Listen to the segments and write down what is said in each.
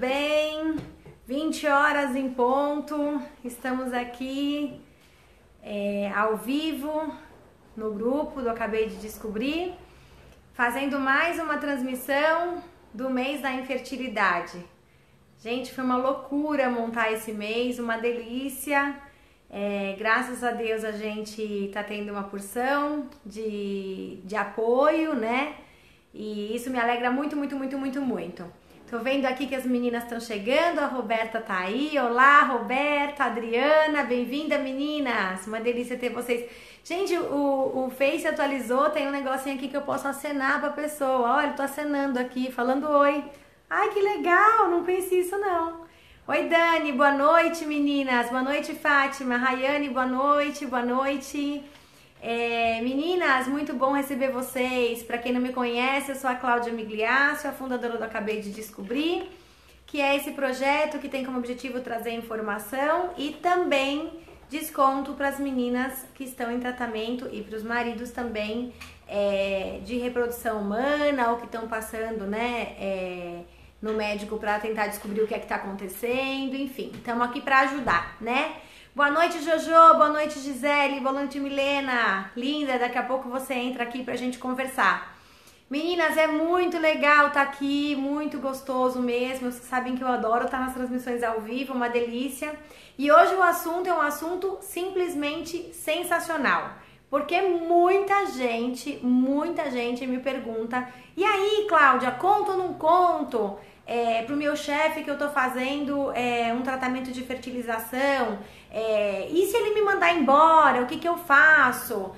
bem? 20 horas em ponto, estamos aqui ao vivo no grupo do Acabei de Descobrir, fazendo mais uma transmissão do mês da infertilidade. Gente, foi uma loucura montar esse mês, uma delícia. Graças a Deus a gente tá tendo uma porção de apoio, né? E isso me alegra muito, muito, muito, muito, muito. Tô vendo aqui que as meninas estão chegando, a Roberta tá aí. Olá, Roberta, Adriana, bem-vinda, meninas. Uma delícia ter vocês. Gente, o Face atualizou, tem um negocinho aqui que eu posso acenar pra pessoa. Olha, eu tô acenando aqui, falando oi. Ai, que legal, não conheci isso não. Oi, Dani, boa noite, meninas. Boa noite, Fátima. Rayane, boa noite, boa noite. Meninas, muito bom receber vocês. Para quem não me conhece, eu sou a Cláudia Migliaccio, a fundadora do Acabei de Descobrir, que é esse projeto que tem como objetivo trazer informação e também desconto para as meninas que estão em tratamento e para os maridos também de reprodução humana ou que estão passando, né, no médico para tentar descobrir o que é que está acontecendo, enfim, estamos aqui para ajudar, né? Boa noite, Jojo, boa noite, Gisele, boa noite, Milena, linda, daqui a pouco você entra aqui pra gente conversar. Meninas, é muito legal estar aqui, muito gostoso mesmo, vocês sabem que eu adoro estar nas transmissões ao vivo, uma delícia. E hoje o assunto é um assunto simplesmente sensacional, porque muita gente me pergunta, e aí, Cláudia, conto ou não conto? Pro meu chefe que eu tô fazendo um tratamento de fertilização, e se ele me mandar embora, o que que eu faço?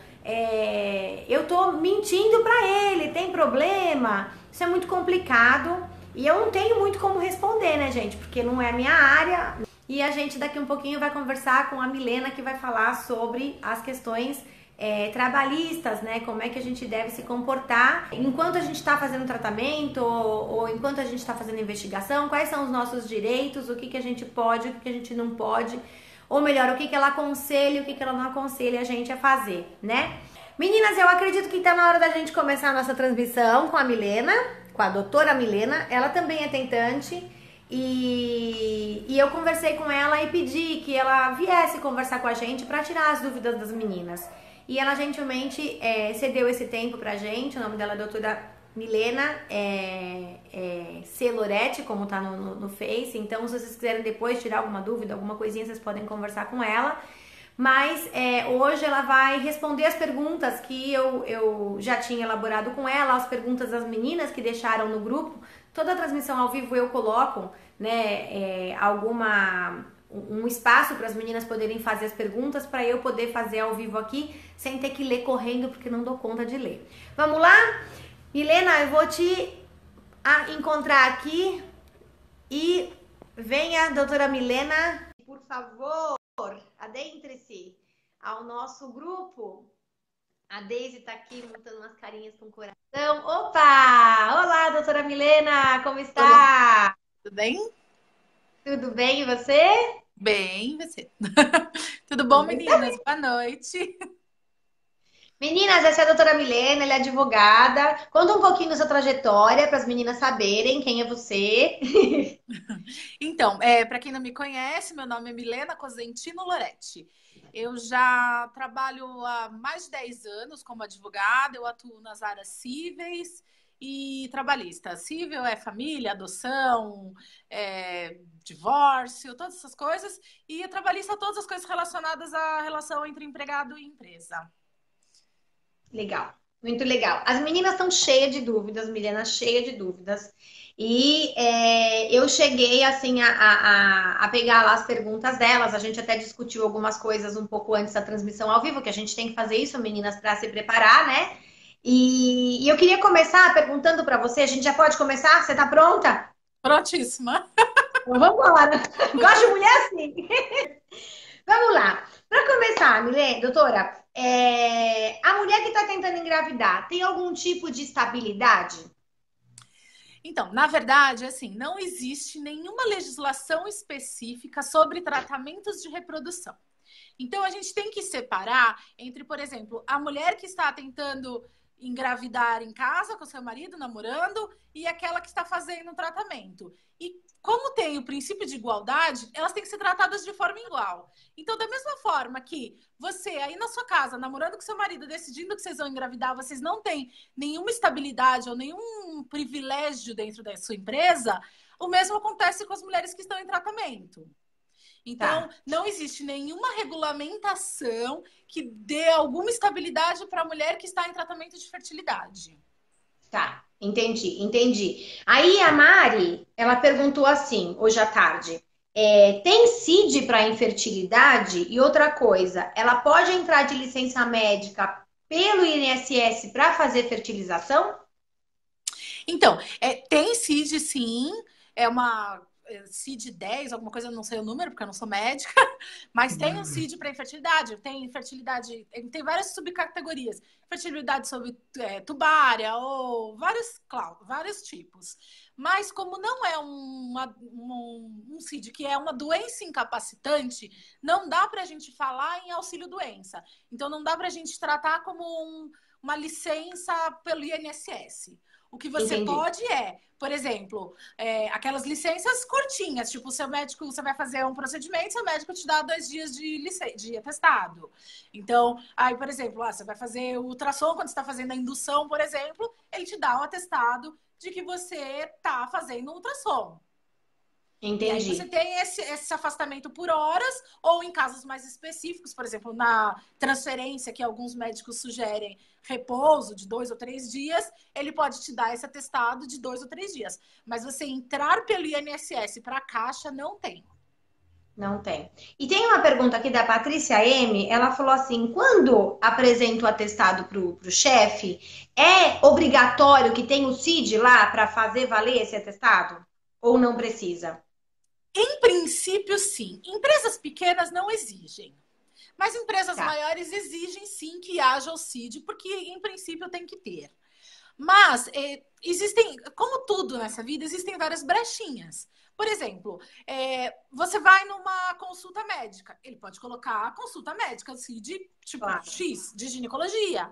Eu tô mentindo pra ele, tem problema? Isso é muito complicado e eu não tenho muito como responder, né, gente? Porque não é a minha área. E a gente daqui um pouquinho vai conversar com a Milena, que vai falar sobre as questões trabalhistas, né? Como é que a gente deve se comportar enquanto a gente está fazendo tratamento ou enquanto a gente está fazendo investigação, quais são os nossos direitos, o que que a gente pode, o que que a gente não pode, ou melhor, o que que ela aconselha, o que que ela não aconselha a gente a fazer, né? Meninas, eu acredito que tá na hora da gente começar a nossa transmissão com a Milena, com a doutora Milena. Ela também é tentante e eu conversei com ela e pedi que ela viesse conversar com a gente para tirar as dúvidas das meninas. E ela gentilmente cedeu esse tempo pra gente. O nome dela é doutora Milena C. Loretti, como tá no Face. Então, se vocês quiserem depois tirar alguma dúvida, alguma coisinha, vocês podem conversar com ela. Mas hoje ela vai responder as perguntas que eu já tinha elaborado com ela, as perguntas das meninas que deixaram no grupo. Toda a transmissão ao vivo eu coloco, né, um espaço para as meninas poderem fazer as perguntas, para eu poder fazer ao vivo aqui, sem ter que ler correndo, porque não dou conta de ler. Vamos lá? Milena, eu vou te encontrar aqui e venha, doutora Milena, por favor, adentre-se ao nosso grupo. A Deise tá aqui montando umas carinhas com coração. Opa! Olá, doutora Milena, como Olá, está? tudo bem? Tudo bem e você? Bem, e você? Tudo bom, Também tá. meninas? Boa noite. Meninas, essa é a doutora Milena, ela é advogada. Conta um pouquinho da sua trajetória para as meninas saberem quem é você. Então, para quem não me conhece, meu nome é Milena Cosentino Loretti. Eu já trabalho há mais de 10 anos como advogada, eu atuo nas áreas cíveis e trabalhista. Cível é família, adoção, divórcio, todas essas coisas. E trabalhista, todas as coisas relacionadas à relação entre empregado e empresa. Legal, muito legal. As meninas estão cheias de dúvidas, Milena, cheia de dúvidas. E eu cheguei assim a pegar lá as perguntas delas. A gente até discutiu algumas coisas um pouco antes da transmissão ao vivo, que a gente tem que fazer isso, meninas, para se preparar, né? E eu queria começar perguntando para você. A gente já pode começar? Você tá pronta? Prontíssima. Então, vamos embora. Gosto de mulher assim. Vamos lá. Para começar, Milene, doutora, a mulher que está tentando engravidar tem algum tipo de estabilidade? Então, na verdade, assim, não existe nenhuma legislação específica sobre tratamentos de reprodução. Então, a gente tem que separar entre, por exemplo, a mulher que está tentando engravidar em casa com seu marido, namorando, e aquela que está fazendo um tratamento. E como tem o princípio de igualdade, elas têm que ser tratadas de forma igual. Então, da mesma forma que você aí na sua casa, namorando com seu marido, decidindo que vocês vão engravidar, vocês não têm nenhuma estabilidade ou nenhum privilégio dentro da sua empresa, o mesmo acontece com as mulheres que estão em tratamento. Então, Tá. não existe nenhuma regulamentação que dê alguma estabilidade para a mulher que está em tratamento de fertilidade. Tá, entendi. Aí a Mari, ela perguntou assim, hoje à tarde, tem CID para infertilidade? E outra coisa, ela pode entrar de licença médica pelo INSS para fazer fertilização? Então, tem CID sim, é uma CID 10, alguma coisa, não sei o número, porque eu não sou médica, mas tem um CID para infertilidade, tem fertilidade, tem várias subcategorias, fertilidade sobre tubária, ou vários tipos. Mas como não é um CID que é uma doença incapacitante, não dá para a gente falar em auxílio-doença. Então, não dá para a gente tratar como uma licença pelo INSS. O que você pode por exemplo, aquelas licenças curtinhas, tipo, o seu médico, você vai fazer um procedimento, seu médico te dá 2 dias de atestado. Então, aí, por exemplo, você vai fazer o ultrassom, quando você está fazendo a indução, por exemplo, ele te dá um atestado de que você está fazendo um ultrassom. Entendi. E aí você tem esse afastamento por horas, ou em casos mais específicos, por exemplo, na transferência, que alguns médicos sugerem repouso de 2 ou 3 dias, ele pode te dar esse atestado de 2 ou 3 dias. Mas você entrar pelo INSS para a Caixa, não tem. Não tem. E tem uma pergunta aqui da Patrícia M. Ela falou assim: quando apresenta o atestado para o chefe, é obrigatório que tenha o CID lá para fazer valer esse atestado? Ou não precisa? Em princípio, sim. Empresas pequenas não exigem. Mas empresas maiores exigem sim que haja o CID, porque em princípio tem que ter. Mas existem, como tudo nessa vida, existem várias brechinhas. Por exemplo, você vai numa consulta médica, ele pode colocar a consulta médica, CID, tipo, X, de ginecologia.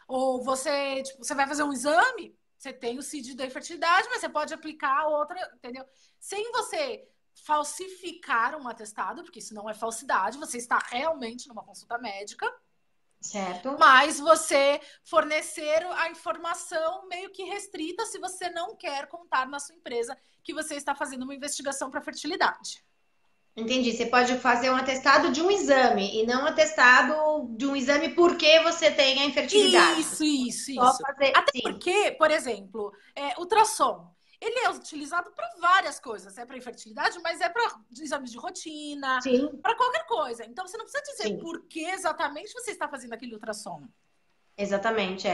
Ou você vai fazer um exame, você tem o CID da infertilidade, mas você pode aplicar outra, entendeu? Sem você falsificar um atestado, porque isso não é falsidade, você está realmente numa consulta médica. Certo. Mas você fornecer a informação meio que restrita se você não quer contar na sua empresa que você está fazendo uma investigação para fertilidade. Entendi. Você pode fazer um atestado de um exame e não um atestado de um exame porque você tem a infertilidade. Isso. Até porque, por exemplo, ultrassom. Ele é utilizado para várias coisas. É para infertilidade, mas é para exames de rotina, para qualquer coisa. Então, você não precisa dizer por que exatamente você está fazendo aquele ultrassom. Exatamente,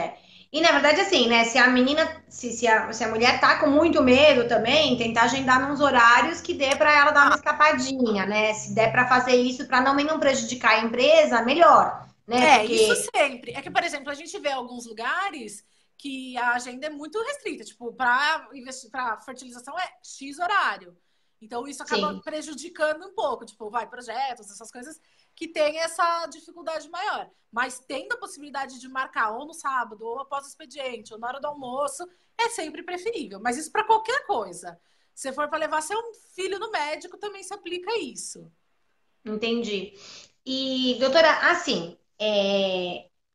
E na verdade, assim, né? Se a menina, se a mulher tá com muito medo também, tentar agendar nos horários que dê para ela dar uma escapadinha, né? Se der para fazer isso para não prejudicar a empresa, melhor, né? Porque... isso sempre. É que, por exemplo, a gente vê alguns lugares que a agenda é muito restrita, tipo, para fertilização é X horário. Então, isso acaba prejudicando um pouco, tipo, projetos, essas coisas que tem essa dificuldade maior. Mas tendo a possibilidade de marcar ou no sábado, ou após o expediente, ou na hora do almoço, é sempre preferível. Mas isso para qualquer coisa. Se for para levar seu filho no médico, também se aplica isso. Entendi. E, doutora, assim,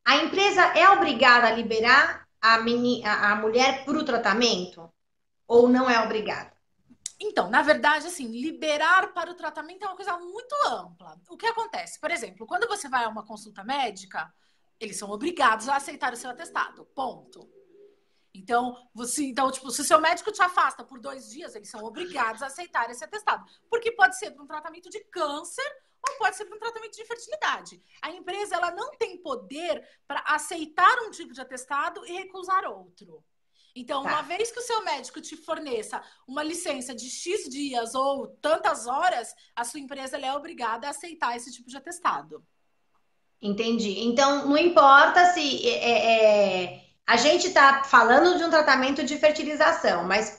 a empresa é obrigada a liberar a mulher para o tratamento? Ou não é obrigada? Então, na verdade, assim, liberar para o tratamento é uma coisa muito ampla. O que acontece? Por exemplo, quando você vai a uma consulta médica, eles são obrigados a aceitar o seu atestado. Ponto. Então, tipo, se o seu médico te afasta por 2 dias, eles são obrigados a aceitar esse atestado. Porque pode ser para um tratamento de câncer ou pode ser para um tratamento de infertilidade. A empresa, ela não tem poder para aceitar um tipo de atestado e recusar outro. Então, uma vez que o seu médico te forneça uma licença de X dias ou tantas horas, a sua empresa é obrigada a aceitar esse tipo de atestado. Entendi. Então, não importa se a gente está falando de um tratamento de fertilização, mas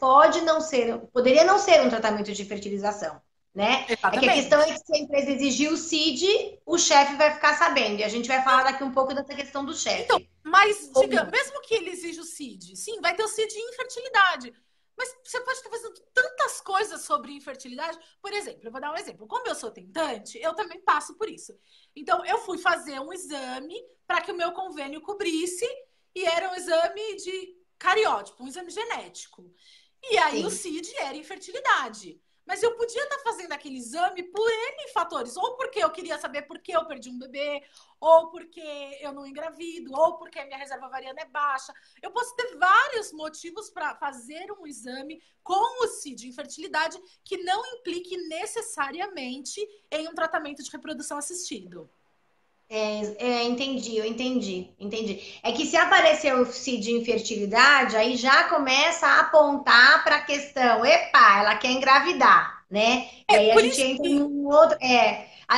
poderia não ser um tratamento de fertilização, né? Exatamente. É que a questão é que se a empresa exigir o CID, o chefe vai ficar sabendo. E a gente vai falar daqui um pouco dessa questão do chefe. Então, mas, digamos, mesmo que ele exija o CID, sim, vai ter o CID em infertilidade. Mas você pode estar fazendo tantas coisas sobre infertilidade. Por exemplo, eu vou dar um exemplo. Como eu sou tentante, eu também passo por isso. Então, eu fui fazer um exame para que o meu convênio cobrisse, e era um exame de cariótipo, um exame genético. E aí o Sim. CID era infertilidade. Mas eu podia estar fazendo aquele exame por N fatores. Ou porque eu queria saber por que eu perdi um bebê, ou porque eu não engravido, ou porque minha reserva ovariana é baixa. Eu posso ter vários motivos para fazer um exame com o CID infertilidade que não implique necessariamente em um tratamento de reprodução assistido. Entendi, eu entendi. É que se aparecer o CID de infertilidade, aí já começa a apontar para a questão, epa, ela quer engravidar, né? E aí a Por gente isso entra que, num outro.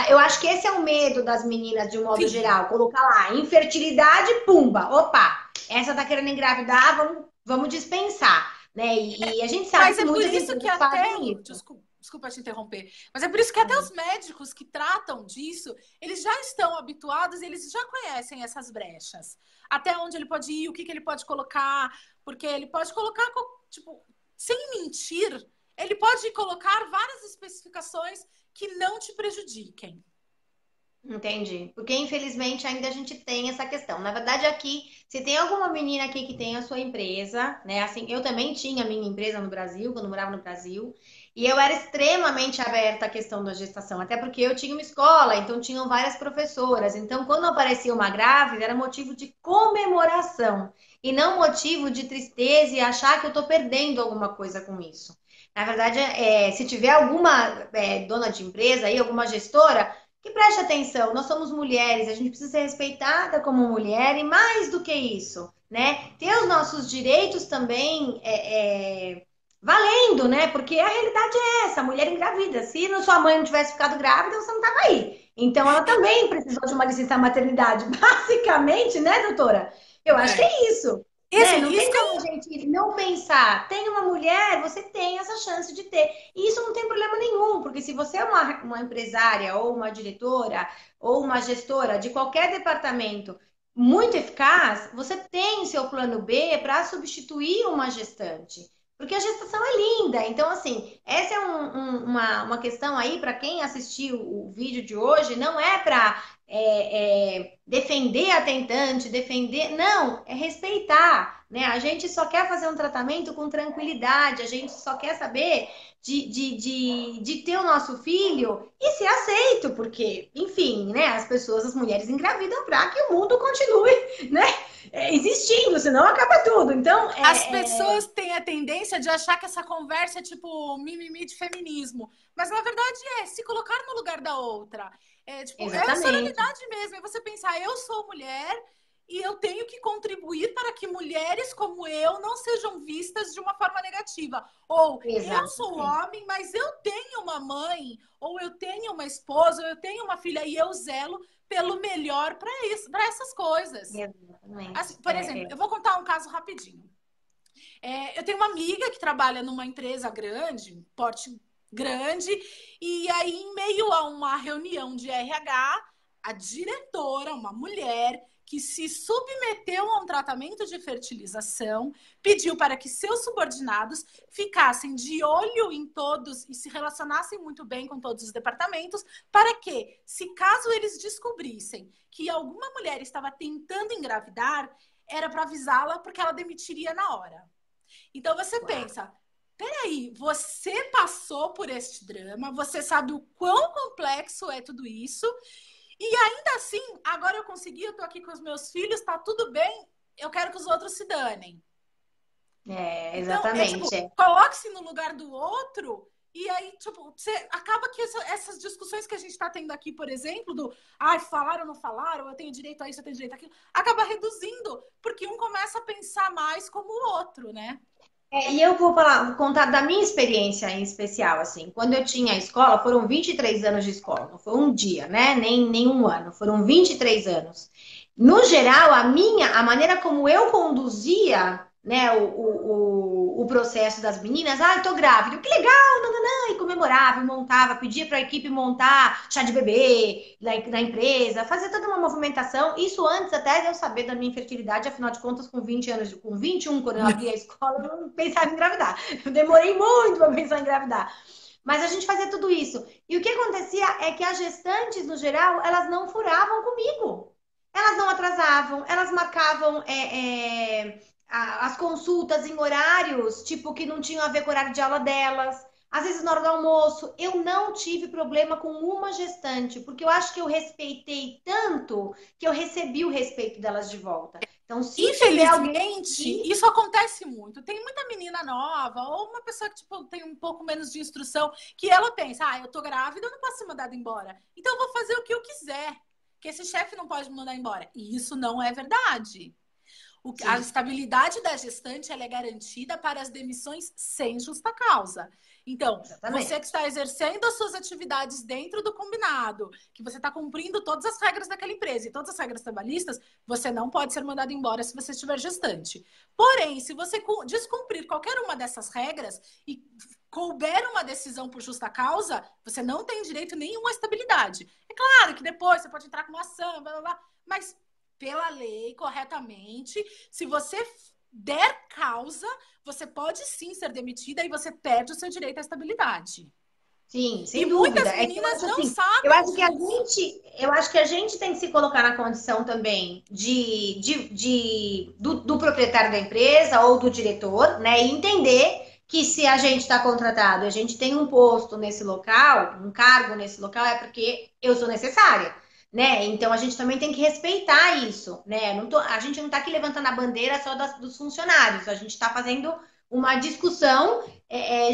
Eu acho que esse é o medo das meninas, de um modo sim, geral. Colocar lá, infertilidade, pumba, opa, essa tá querendo engravidar, vamos dispensar, né? E a gente sabe mas que é por muitas isso que empresas até. fazem isso. Desculpa te interromper, mas é por isso que até os médicos que tratam disso, eles já estão habituados, eles já conhecem essas brechas. Até onde ele pode ir, o que ele pode colocar, porque ele pode colocar, tipo, sem mentir, ele pode colocar várias especificações que não te prejudiquem. Entendi. Porque infelizmente ainda a gente tem essa questão. Na verdade, aqui, se tem alguma menina aqui que tem a sua empresa, né? Assim, eu também tinha a minha empresa no Brasil, quando eu morava no Brasil, e eu era extremamente aberta à questão da gestação, até porque eu tinha uma escola, então tinham várias professoras. Então, quando aparecia uma grávida, era motivo de comemoração e não motivo de tristeza e achar que eu tô perdendo alguma coisa com isso. Na verdade, se tiver alguma dona de empresa aí, alguma gestora que preste atenção, nós somos mulheres, a gente precisa ser respeitada como mulher e mais do que isso, né? Ter os nossos direitos também valendo, né? Porque a realidade é essa, a mulher engravida. Se sua mãe não tivesse ficado grávida, você não estava aí. Então ela também precisou de uma licença maternidade, basicamente, né, doutora? Eu acho que É. é isso. E Né? assim, Não isso tem que como a eu. gente não pensar. Tem uma mulher, você tem essa chance de ter. E isso não tem problema nenhum, porque se você é uma empresária, ou uma diretora, ou uma gestora de qualquer departamento muito eficaz, você tem seu plano B para substituir uma gestante. Porque a gestação é linda. Então, assim, essa é uma questão aí para quem assistiu o vídeo de hoje, não é para defender a tentante, defender. Não, é respeitar, né? A gente só quer fazer um tratamento com tranquilidade, a gente só quer saber de ter o nosso filho e ser aceito, porque, enfim, né? As pessoas, as mulheres engravidam para que o mundo continue, né? Existindo, senão acaba tudo. Então, As pessoas têm a tendência de achar que essa conversa é tipo mimimi de feminismo. Mas na verdade é se colocar no lugar da outra. É, tipo, é exatamente, sororidade mesmo. É você pensar, eu sou mulher e eu tenho que contribuir para que mulheres como eu não sejam vistas de uma forma negativa. Ou eu sou exatamente, homem, mas eu tenho uma mãe, ou eu tenho uma esposa, ou eu tenho uma filha, e eu zelo pelo melhor para isso, para essas coisas. exatamente. Assim, por exemplo, eu vou contar um caso rapidinho. Eu tenho uma amiga que trabalha numa empresa grande, porte grande, e aí, em meio a uma reunião de RH, a diretora, uma mulher que se submeteu a um tratamento de fertilização, pediu para que seus subordinados ficassem de olho em todos e se relacionassem muito bem com todos os departamentos, para que, se caso eles descobrissem que alguma mulher estava tentando engravidar, era para avisá-la porque ela demitiria na hora. Então você pensa, peraí, você passou por este drama, você sabe o quão complexo é tudo isso, e ainda assim, agora eu consegui, eu tô aqui com os meus filhos, tá tudo bem, eu quero que os outros se danem. Então, é tipo, Exatamente. coloque-se no lugar do outro. E aí, tipo, você acaba que essas discussões que a gente está tendo aqui, por exemplo, do falaram ou não falaram, eu tenho direito a isso, eu tenho direito àquilo, acaba reduzindo, porque um começa a pensar mais como o outro, né? E eu vou contar da minha experiência em especial, assim. Quando eu tinha a escola, foram 23 anos de escola, não foi um dia, né? Nem um ano, foram 23 anos. No geral, a maneira como eu conduzia né, o processo das meninas. Ah, eu tô grávida, que legal, nananã, e comemorava, e montava, pedia para a equipe montar chá de bebê na empresa, fazer toda uma movimentação. Isso antes até de eu saber da minha infertilidade, afinal de contas, com 20 anos, com 21, quando eu abri a escola, eu não pensava em engravidar. Eu demorei muito para pensar em engravidar. Mas a gente fazia tudo isso. E o que acontecia é que as gestantes, no geral, elas não furavam comigo. Elas não atrasavam, elas marcavam as consultas em horários, tipo, que não tinham a ver com o horário de aula delas. Às vezes, na hora do almoço, eu não tive problema com uma gestante, porque eu acho que eu respeitei tanto que eu recebi o respeito delas de volta. Então, se tiver alguém Infelizmente, isso acontece muito. Tem muita menina nova ou uma pessoa que tipo, tem um pouco menos de instrução que ela pensa, eu tô grávida, eu não posso ser mandada embora. Então eu vou fazer o que eu quiser, que esse chefe não pode me mandar embora. E isso não é verdade. A estabilidade da gestante ela é garantida para as demissões sem justa causa. Então, Exatamente. você que está exercendo as suas atividades dentro do combinado, que você está cumprindo todas as regras daquela empresa e todas as regras trabalhistas, você não pode ser mandado embora se você estiver gestante. Porém, se você descumprir qualquer uma dessas regras e couber uma decisão por justa causa, você não tem direito nenhum à estabilidade. É claro que depois você pode entrar com uma ação, blá, blá, blá, mas pela lei, corretamente, se você der causa, você pode sim ser demitida e você perde o seu direito à estabilidade. Sim, sem e dúvida. muitas meninas Eu acho, não assim, sabem eu acho que disso. eu acho que a gente tem que se colocar na condição também do proprietário da empresa ou do diretor, né? E entender que se a gente está contratado e a gente tem um posto nesse local, um cargo nesse local, é porque eu sou necessária, né? Então a gente também tem que respeitar isso, né? A gente não está aqui levantando a bandeira só dos funcionários, a gente está fazendo uma discussão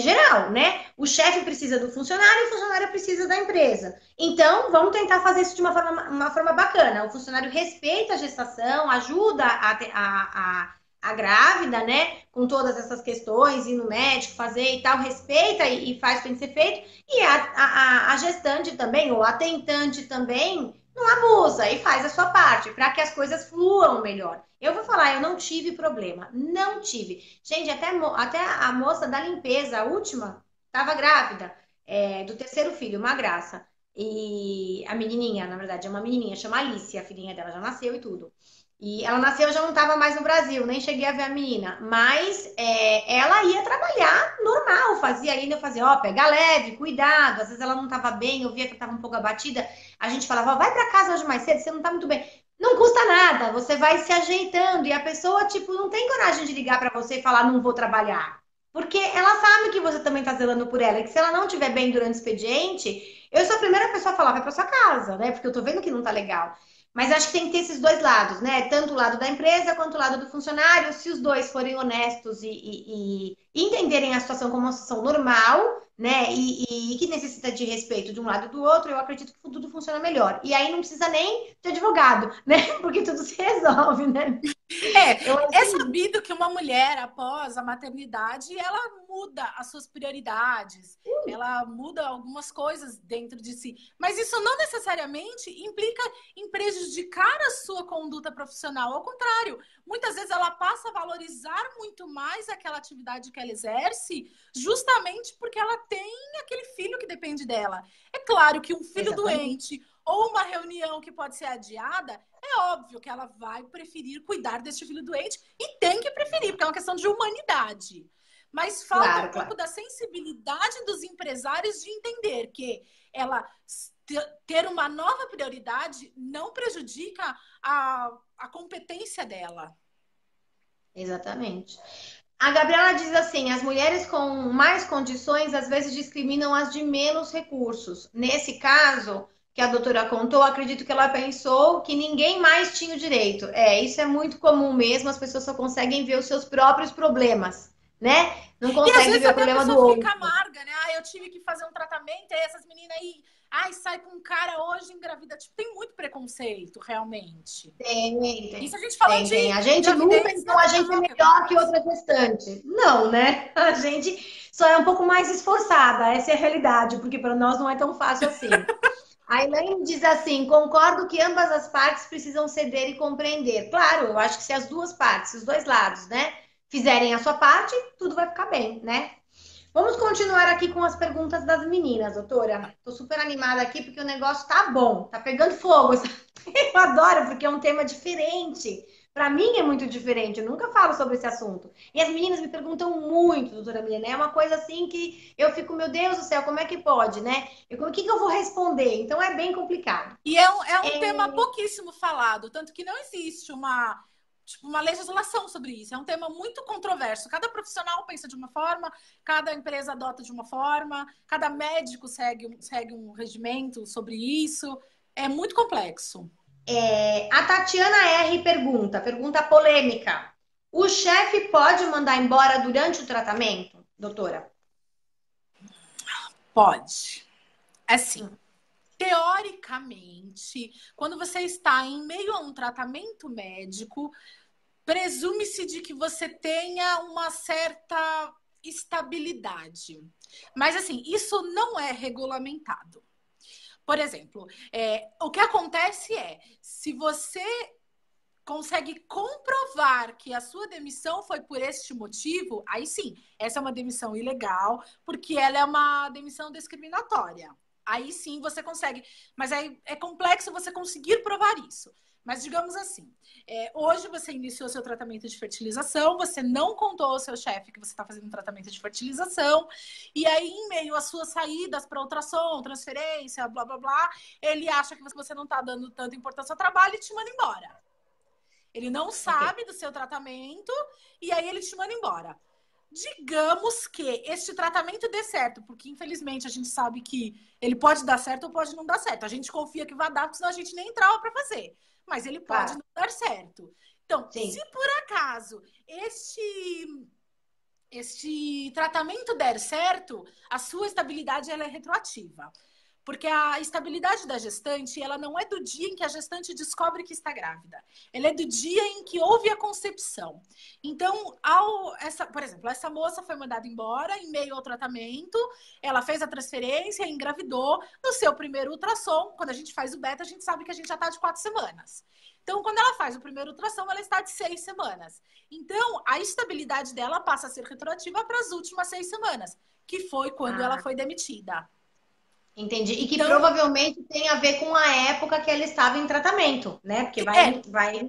geral, né? O chefe precisa do funcionário e o funcionário precisa da empresa. Então, vamos tentar fazer isso de uma forma bacana. O funcionário respeita a gestação, ajuda a grávida, né? Com todas essas questões, ir no médico, fazer e tal, respeita e faz o que tem que ser feito. E a gestante também, ou a tentante também, não abusa e faz a sua parte para que as coisas fluam melhor. Eu vou falar, eu não tive problema, não tive. Gente, até a moça da limpeza, a última, estava grávida, do terceiro filho, uma graça. E a menininha, na verdade, é uma menininha, chama Alice, a filhinha dela já nasceu e tudo. E ela nasceu, já não estava mais no Brasil, nem cheguei a ver a menina. Mas ela ia trabalhar normal, fazia ainda, eu fazia, pega leve, cuidado. Às vezes ela não estava bem, eu via que estava um pouco abatida. A gente falava, vai para casa hoje mais cedo, você não está muito bem. Não custa nada, você vai se ajeitando. E a pessoa, tipo, não tem coragem de ligar para você e falar, não vou trabalhar. Porque ela sabe que você também está zelando por ela. E que se ela não estiver bem durante o expediente, eu sou a primeira pessoa a falar, vai para sua casa, né? Porque eu tô vendo que não tá legal. Mas acho que tem que ter esses dois lados, né? Tanto o lado da empresa quanto o lado do funcionário. Se os dois forem honestos e entenderem a situação como uma situação normal, né? E que necessita de respeito de um lado e do outro, eu acredito que tudo funciona melhor. E aí não precisa nem de advogado, né? Porque tudo se resolve, né? É sabido que uma mulher, após a maternidade, ela muda as suas prioridades, ela muda algumas coisas dentro de si. Mas isso não necessariamente implica em prejudicar a sua conduta profissional. Ao contrário, muitas vezes ela passa a valorizar muito mais aquela atividade que ela exerce, justamente porque ela tem aquele filho que depende dela. É claro que um filho doente ou uma reunião que pode ser adiada, é óbvio que ela vai preferir cuidar deste filho doente e tem que preferir, porque é uma questão de humanidade. Mas falta um pouco da sensibilidade dos empresários de entender que ela ter uma nova prioridade não prejudica a competência dela. Exatamente. A Gabriela diz assim, as mulheres com mais condições às vezes discriminam as de menos recursos. Nesse caso que a doutora contou, acredito que ela pensou que ninguém mais tinha o direito. Isso é muito comum mesmo, as pessoas só conseguem ver os seus próprios problemas, né? Não conseguem ver o problema do outro. Fica amarga, né? Eu tive que fazer um tratamento, aí essas meninas aí, sai com um cara hoje engravida. Tipo, tem muito preconceito, realmente. Tem. Isso a gente falando tem. A gente luta, então a gente é melhor que outra gestante. Não, né? A gente só é um pouco mais esforçada, essa é a realidade, porque para nós não é tão fácil assim. A Elaine diz assim, concordo que ambas as partes precisam ceder e compreender. Claro, eu acho que se as duas partes, os dois lados, né, fizerem a sua parte, tudo vai ficar bem, né? Vamos continuar aqui com as perguntas das meninas, doutora. Tô super animada aqui porque o negócio tá bom, tá pegando fogo. Eu adoro porque é um tema diferente. Para mim é muito diferente, eu nunca falo sobre esse assunto. E as meninas me perguntam muito, doutora Milena, é uma coisa assim que eu fico, meu Deus do céu, como é que pode, né? O que que eu vou responder? Então é bem complicado. E é um tema pouquíssimo falado, tanto que não existe uma legislação sobre isso. É um tema muito controverso. Cada profissional pensa de uma forma, cada empresa adota de uma forma, cada médico segue um regimento sobre isso. É muito complexo. A Tatiana R pergunta polêmica. O chefe pode mandar embora durante o tratamento, doutora? Pode. Assim, teoricamente, quando você está em meio a um tratamento médico, presume-se de que você tenha uma certa estabilidade. Mas, assim, isso não é regulamentado. Por exemplo, o que acontece é, se você consegue comprovar que a sua demissão foi por este motivo, aí sim, essa é uma demissão ilegal, porque ela é uma demissão discriminatória. Aí sim você consegue, mas aí é complexo você conseguir provar isso. Mas digamos assim, hoje você iniciou seu tratamento de fertilização, você não contou ao seu chefe que você está fazendo um tratamento de fertilização, e aí em meio às suas saídas para ultrassom, transferência, blá blá blá, ele acha que você não está dando tanta importância ao trabalho e te manda embora. Ele não sabe do seu tratamento e aí ele te manda embora. Digamos que este tratamento dê certo, porque infelizmente a gente sabe que ele pode dar certo ou pode não dar certo. A gente confia que vai dar, porque senão a gente nem entrava para fazer. Mas ele pode não dar certo. Então, sim, se por acaso este tratamento der certo, a sua estabilidade ela é retroativa. Porque a estabilidade da gestante, ela não é do dia em que a gestante descobre que está grávida. Ela é do dia em que houve a concepção. Então, por exemplo, essa moça foi mandada embora em meio ao tratamento, ela fez a transferência, engravidou. No seu primeiro ultrassom, quando a gente faz o beta, a gente sabe que a gente já está de 4 semanas. Então, quando ela faz o primeiro ultrassom, ela está de 6 semanas. Então, a estabilidade dela passa a ser retroativa para as últimas 6 semanas, que foi quando ela foi demitida. Entendi. E que então, provavelmente tem a ver com a época que ela estava em tratamento, né? Porque vai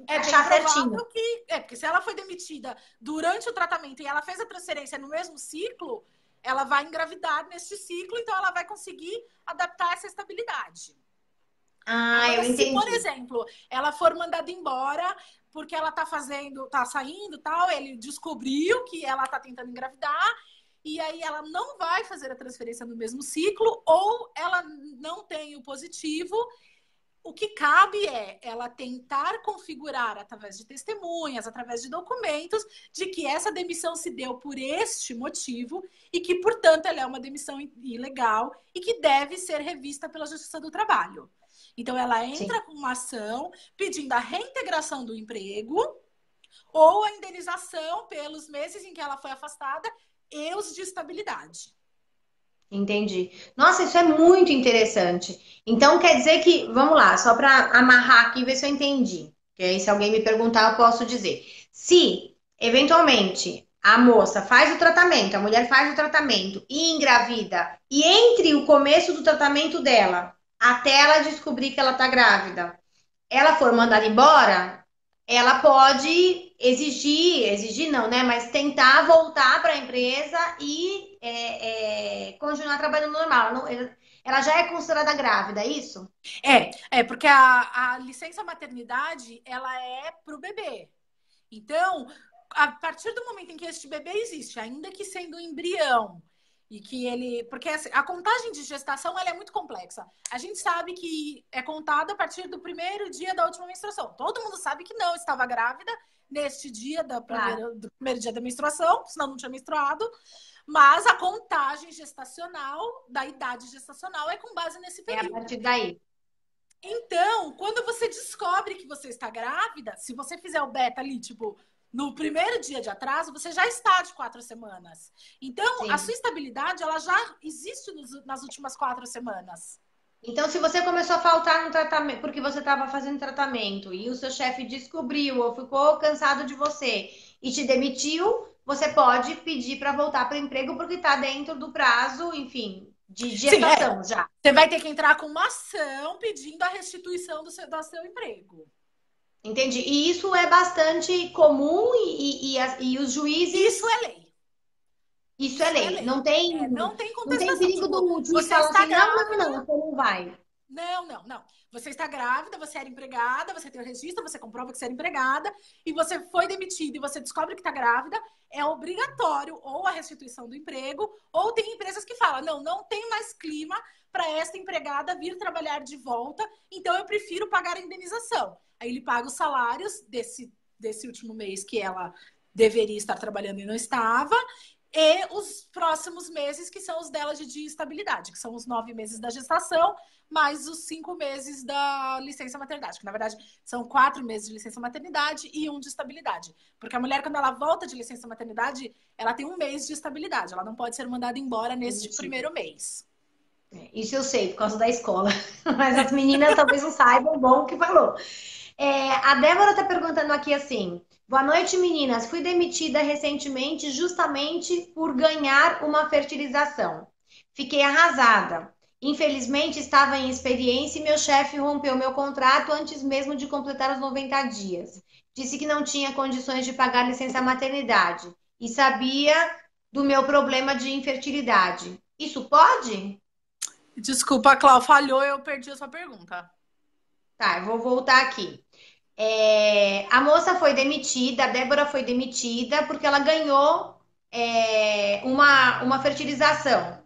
achar certinho. Porque se ela foi demitida durante o tratamento e ela fez a transferência no mesmo ciclo, ela vai engravidar neste ciclo, então ela vai conseguir adaptar essa estabilidade. Agora, eu entendi. Se, por exemplo, ela for mandada embora porque ela tá saindo tal, ele descobriu que ela tá tentando engravidar, e aí ela não vai fazer a transferência no mesmo ciclo, ou ela não tem o positivo. O que cabe é ela tentar configurar através de testemunhas, através de documentos, de que essa demissão se deu por este motivo e que, portanto, ela é uma demissão ilegal e que deve ser revista pela Justiça do Trabalho. Então, ela entra com uma ação pedindo a reintegração do emprego ou a indenização pelos meses em que ela foi afastada e os de estabilidade. Entendi. Nossa, isso é muito interessante. Então, quer dizer que, vamos lá, só para amarrar aqui e ver se eu entendi. Porque aí, se alguém me perguntar, eu posso dizer. Se, eventualmente, a moça faz o tratamento, a mulher faz o tratamento e engravida, e entre o começo do tratamento dela até ela descobrir que ela tá grávida, ela for mandada embora, ela pode exigir não, né? Mas tentar voltar para a empresa e continuar trabalhando normal. Ela já é considerada grávida, é isso? Porque a licença maternidade, ela é para o bebê. Então, a partir do momento em que este bebê existe, ainda que sendo um embrião, e que ele... Porque assim, a contagem de gestação ela é muito complexa. A gente sabe que é contada a partir do primeiro dia da última menstruação. Todo mundo sabe que não estava grávida neste dia do primeiro dia da menstruação, senão não tinha menstruado. Mas a contagem gestacional, da idade gestacional, é com base nesse período. É a partir daí. Então, quando você descobre que você está grávida, se você fizer o beta ali, tipo... No primeiro dia de atraso, você já está de 4 semanas. Então, sim, a sua estabilidade, ela já existe nas últimas 4 semanas. Então, se você começou a faltar no tratamento, porque você estava fazendo tratamento, e o seu chefe descobriu ou ficou cansado de você, e te demitiu, você pode pedir para voltar para o emprego porque está dentro do prazo, enfim, de Sim, gestação já. Você vai ter que entrar com uma ação pedindo a restituição do seu emprego. Entendi. E isso é bastante comum e os juízes. Isso é lei. Isso é lei. Não tem, não tem não tem contestação. perigo Tipo, do juiz você falar está assim, grávida. não, você não vai. Não. Você está grávida, você era empregada, você tem o registro, você comprova que você era empregada e você foi demitida e você descobre que está grávida, é obrigatório ou a restituição do emprego, ou tem empresas que falam, não tem mais clima para esta empregada vir trabalhar de volta, então eu prefiro pagar a indenização. Aí ele paga os salários desse último mês que ela deveria estar trabalhando e não estava, e os próximos meses, que são os dela de estabilidade, que são os 9 meses da gestação, mais os 5 meses da licença maternidade, que na verdade são 4 meses de licença maternidade e 1 de estabilidade. Porque a mulher, quando ela volta de licença maternidade, ela tem 1 mês de estabilidade, ela não pode ser mandada embora neste primeiro mês. Isso eu sei, por causa da escola. Mas as meninas talvez não saibam, bom que falou. A Débora tá perguntando aqui assim: boa noite, meninas. Fui demitida recentemente justamente por ganhar uma fertilização. Fiquei arrasada. Infelizmente, estava em experiência e meu chefe rompeu meu contrato antes mesmo de completar os 90 dias. Disse que não tinha condições de pagar licença maternidade e sabia do meu problema de infertilidade. Isso pode? Desculpa, Cláudia, falhou, eu perdi a sua pergunta. Tá, eu vou voltar aqui. A moça foi demitida, a Débora foi demitida porque ela ganhou uma fertilização.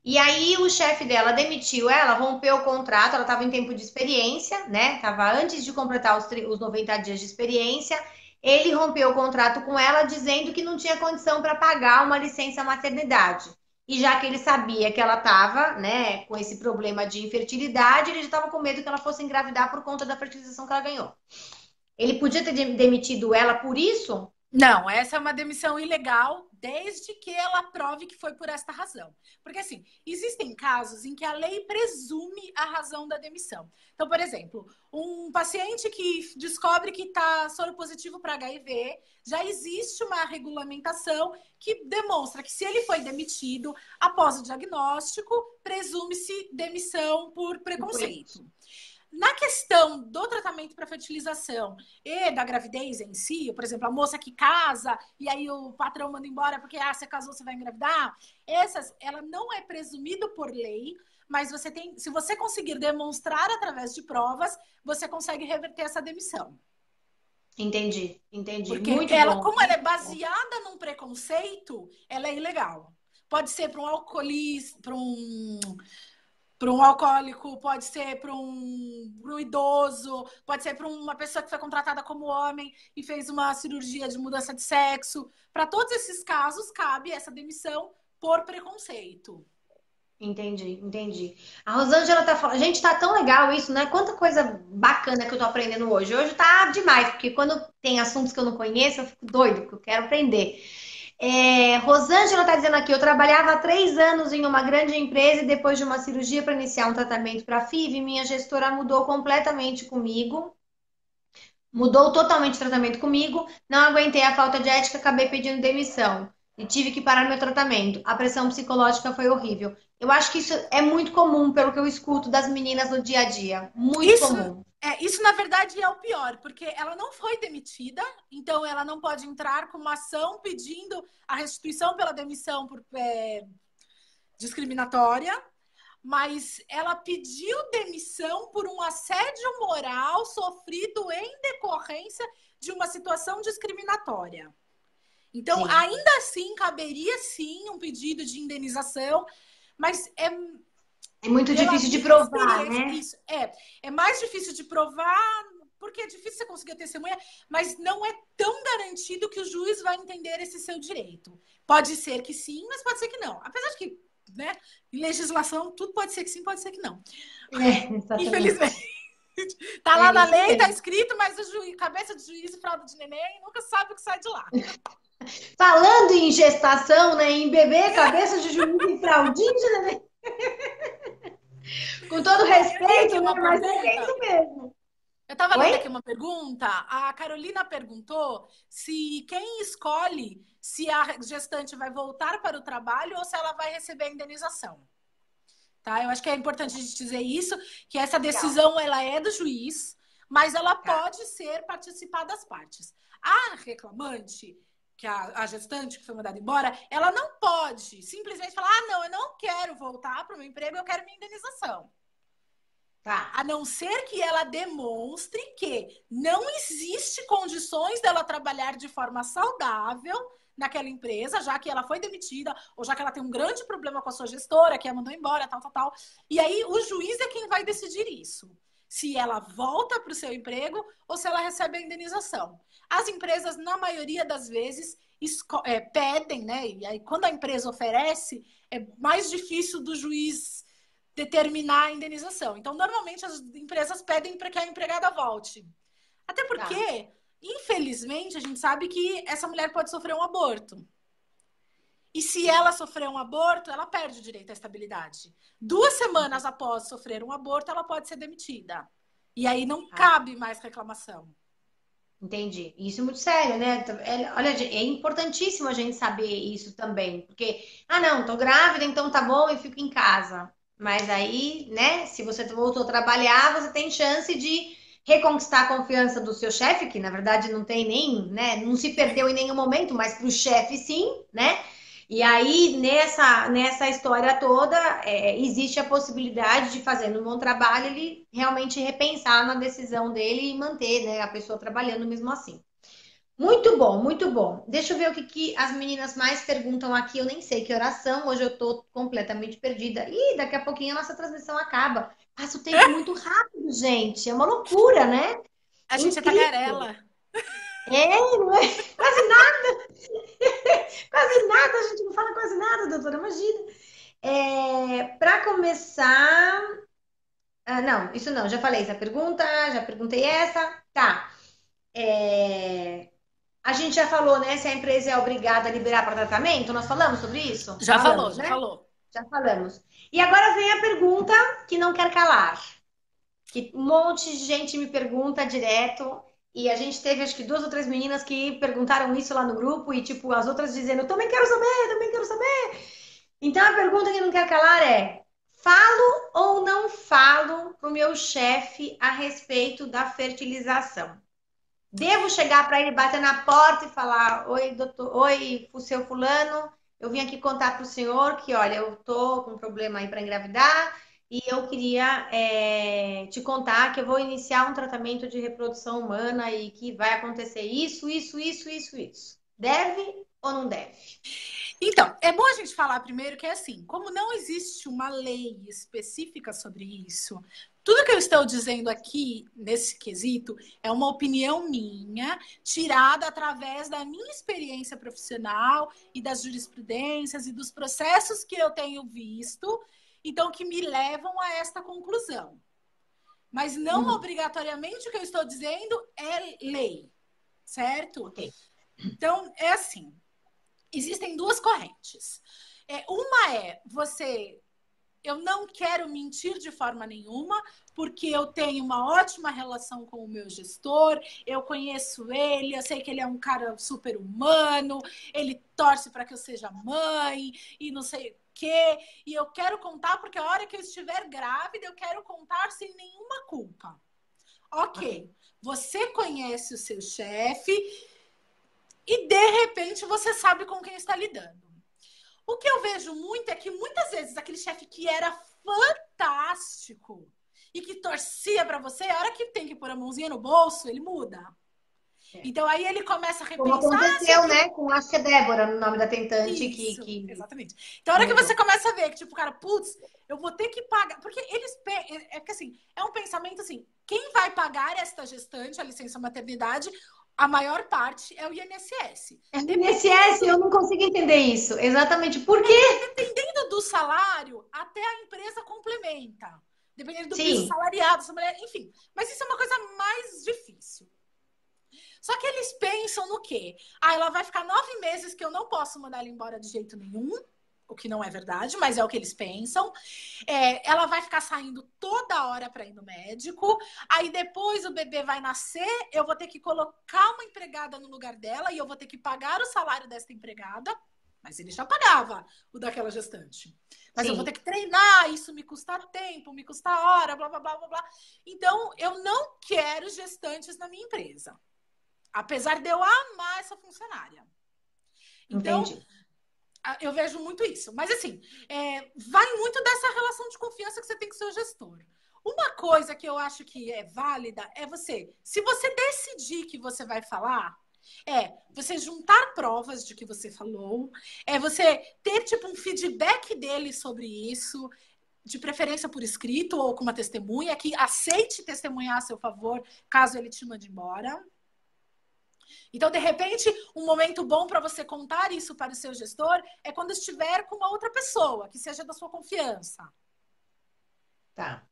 E aí o chefe dela demitiu ela, rompeu o contrato, ela estava em tempo de experiência, né? Estava antes de completar os 90 dias de experiência. Ele rompeu o contrato com ela, dizendo que não tinha condição para pagar uma licença maternidade. E já que ele sabia que ela estava, né, com esse problema de infertilidade, ele já estava com medo que ela fosse engravidar por conta da fertilização que ela ganhou. Ele podia ter demitido ela por isso? Não, essa é uma demissão ilegal, desde que ela prove que foi por esta razão. Porque, assim, existem casos em que a lei presume a razão da demissão. Então, por exemplo, um paciente que descobre que está soropositivo para HIV, já existe uma regulamentação que demonstra que se ele foi demitido após o diagnóstico, presume-se demissão por preconceito. Na questão do tratamento para fertilização e da gravidez em si, por exemplo, a moça que casa e aí o patrão manda embora porque você casou, você vai engravidar, ela não é presumido por lei, mas se você conseguir demonstrar através de provas, você consegue reverter essa demissão. Entendi. Porque muito bom. Como ela é baseada num preconceito, ela é ilegal. Pode ser para um alcoolista, para um alcoólico, pode ser para um idoso, pode ser para uma pessoa que foi contratada como homem e fez uma cirurgia de mudança de sexo. Para todos esses casos, cabe essa demissão por preconceito. Entendi. A Rosângela tá falando, gente, tá tão legal isso, né? Quanta coisa bacana que eu tô aprendendo hoje. Hoje tá demais, porque quando tem assuntos que eu não conheço, eu fico doido, porque eu quero aprender. Rosângela está dizendo aqui, eu trabalhava há 3 anos em uma grande empresa e depois de uma cirurgia para iniciar um tratamento para FIV, minha gestora mudou completamente comigo, mudou totalmente o tratamento comigo, não aguentei a falta de ética, acabei pedindo demissão e tive que parar meu tratamento. A pressão psicológica foi horrível. Eu acho que isso é muito comum, pelo que eu escuto das meninas no dia a dia. Muito comum. Isso, na verdade, é o pior, porque ela não foi demitida, então ela não pode entrar com uma ação pedindo a restituição pela demissão por discriminatória, mas ela pediu demissão por um assédio moral sofrido em decorrência de uma situação discriminatória. Então, sim, ainda assim, caberia sim um pedido de indenização, mas é muito difícil de provar, né? Isso, é mais difícil de provar, porque é difícil você conseguir a testemunha, mas não é tão garantido que o juiz vai entender esse seu direito. Pode ser que sim, mas pode ser que não. Apesar de que, né, em legislação, tudo pode ser que sim, pode ser que não. Infelizmente. Tá lá na lei, tá escrito, mas cabeça de juiz e fralda de neném nunca sabe o que sai de lá. Falando em gestação, né, em bebê, cabeça de juiz e fraldinha de neném. Com todo respeito, né? Mas é isso mesmo. Eu estava lendo aqui Oi? uma pergunta. A Carolina perguntou se quem escolhe se a gestante vai voltar para o trabalho ou se ela vai receber a indenização. Tá? Eu acho que é importante a gente dizer isso, que essa Legal. decisão ela é do juiz, mas ela Tá, pode ser participada das partes. A reclamante, que a gestante que foi mandada embora, ela não pode simplesmente falar: ah, não, eu não quero voltar para o meu emprego, eu quero minha indenização. tá, A não ser que ela demonstre que não existe condições dela trabalhar de forma saudável naquela empresa, já que ela foi demitida, ou já que ela tem um grande problema com a sua gestora, que a mandou embora, tal, tal, tal. E aí o juiz é quem vai decidir isso. Se ela volta para o seu emprego ou se ela recebe a indenização. As empresas, na maioria das vezes, pedem, né? E aí, quando a empresa oferece, é mais difícil do juiz determinar a indenização. Então, normalmente, as empresas pedem para que a empregada volte. Até tá. porque, infelizmente, a gente sabe que essa mulher pode sofrer um aborto. E se ela sofrer um aborto, ela perde o direito à estabilidade. 2 semanas após sofrer um aborto, ela pode ser demitida. E aí não Ah, cabe mais reclamação. entendi. Isso é muito sério, né? Olha, é importantíssimo a gente saber isso também, porque, ah, não, tô grávida, então tá bom, eu fico em casa. Mas aí, né, se você voltou a trabalhar, você tem chance de reconquistar a confiança do seu chefe, que na verdade não tem nem, né, não se perdeu em nenhum momento, mas para o chefe sim, né? E aí, nessa história toda, existe a possibilidade de, fazendo um bom trabalho, ele realmente repensar na decisão dele e manter, né, a pessoa trabalhando mesmo assim. Muito bom, muito bom. Deixa eu ver o que as meninas mais perguntam aqui. Eu nem sei que oração, hoje eu tô completamente perdida. Ih, daqui a pouquinho a nossa transmissão acaba. Passa o tempo muito rápido, gente. É uma loucura, né? A gente é Incrível. tagarela. É, não é? Quase nada, quase nada. A gente não fala quase nada, doutora. Imagina. Para começar. Ah, não, isso não, já falei essa pergunta, já perguntei essa. Tá. É, a gente já falou, né? Se a empresa é obrigada a liberar para tratamento, nós falamos sobre isso? Já falou, Falamos, já né? falou. Já falamos. E agora vem a pergunta que não quer calar, que um monte de gente me pergunta direto. E a gente teve, acho que 2 ou 3 meninas que perguntaram isso lá no grupo, e tipo, as outras dizendo, eu também quero saber, também quero saber. Então a pergunta que não quer calar é: falo ou não falo para o meu chefe a respeito da fertilização? Devo chegar para ele, bater na porta e falar: oi, doutor, oi, seu fulano, eu vim aqui contar para o senhor que, olha, eu tô com um problema aí para engravidar e eu queria te contar que eu vou iniciar um tratamento de reprodução humana e que vai acontecer isso, isso, isso, isso, isso. Deve ou não deve? Então, é bom a gente falar primeiro que é assim, como não existe uma lei específica sobre isso, tudo que eu estou dizendo aqui nesse quesito é uma opinião minha, tirada através da minha experiência profissional e das jurisprudências e dos processos que eu tenho visto, então que me levam a esta conclusão. Mas não Uhum, obrigatoriamente o que eu estou dizendo é lei, certo? ok. Então, é assim. Existem duas correntes. Uma eu não quero mentir de forma nenhuma, porque eu tenho uma ótima relação com o meu gestor, eu conheço ele, eu sei que ele é um cara super humano, ele torce para que eu seja mãe e não sei o quê. E eu quero contar porque a hora que eu estiver grávida, eu quero contar sem nenhuma culpa. Ok. Ok, você conhece o seu chefe e de repente você sabe com quem está lidando. O que eu vejo muito é que muitas vezes aquele chefe que era fantástico e que torcia para você, a hora que tem que pôr a mãozinha no bolso, ele muda. É. Então aí ele começa a Como repensar se aconteceu, aquilo. né, com acho que é Débora, no nome da tentante, Isso, que exatamente. Então a hora que você mudou. começa a ver que, tipo, cara, putz, eu vou ter que pagar. Porque eles. É que assim, é um pensamento assim: quem vai pagar esta gestante, a licença maternidade, a maior parte é o INSS. INSS, eu não consigo entender isso. Exatamente. Por quê? Dependendo do salário, até a empresa complementa. Dependendo do piso Sim. salariado, enfim. Mas isso é uma coisa mais difícil. Só que eles pensam no quê? Ah, ela vai ficar 9 meses que eu não posso mandar ela embora de jeito nenhum. o que não é verdade, mas é o que eles pensam. Ela vai ficar saindo toda hora para ir no médico, aí depois o bebê vai nascer, eu vou ter que colocar uma empregada no lugar dela e eu vou ter que pagar o salário dessa empregada, mas ele já pagava o daquela gestante. Mas eu vou ter que treinar, isso me custa tempo, me custa hora, blá, blá, blá, blá, blá. Então, eu não quero gestantes na minha empresa. Apesar de eu amar essa funcionária. Então, Entendi. eu vejo muito isso. Mas, assim, vai muito dessa relação de confiança que você tem com o seu gestor. Uma coisa que eu acho que é válida é se você decidir que você vai falar, você juntar provas de que você falou, você ter, tipo, um feedback dele sobre isso, de preferência por escrito ou com uma testemunha, que aceite testemunhar a seu favor, caso ele te mande embora. Então, de repente, um momento bom para você contar isso para o seu gestor é quando estiver com uma outra pessoa, que seja da sua confiança. Tá.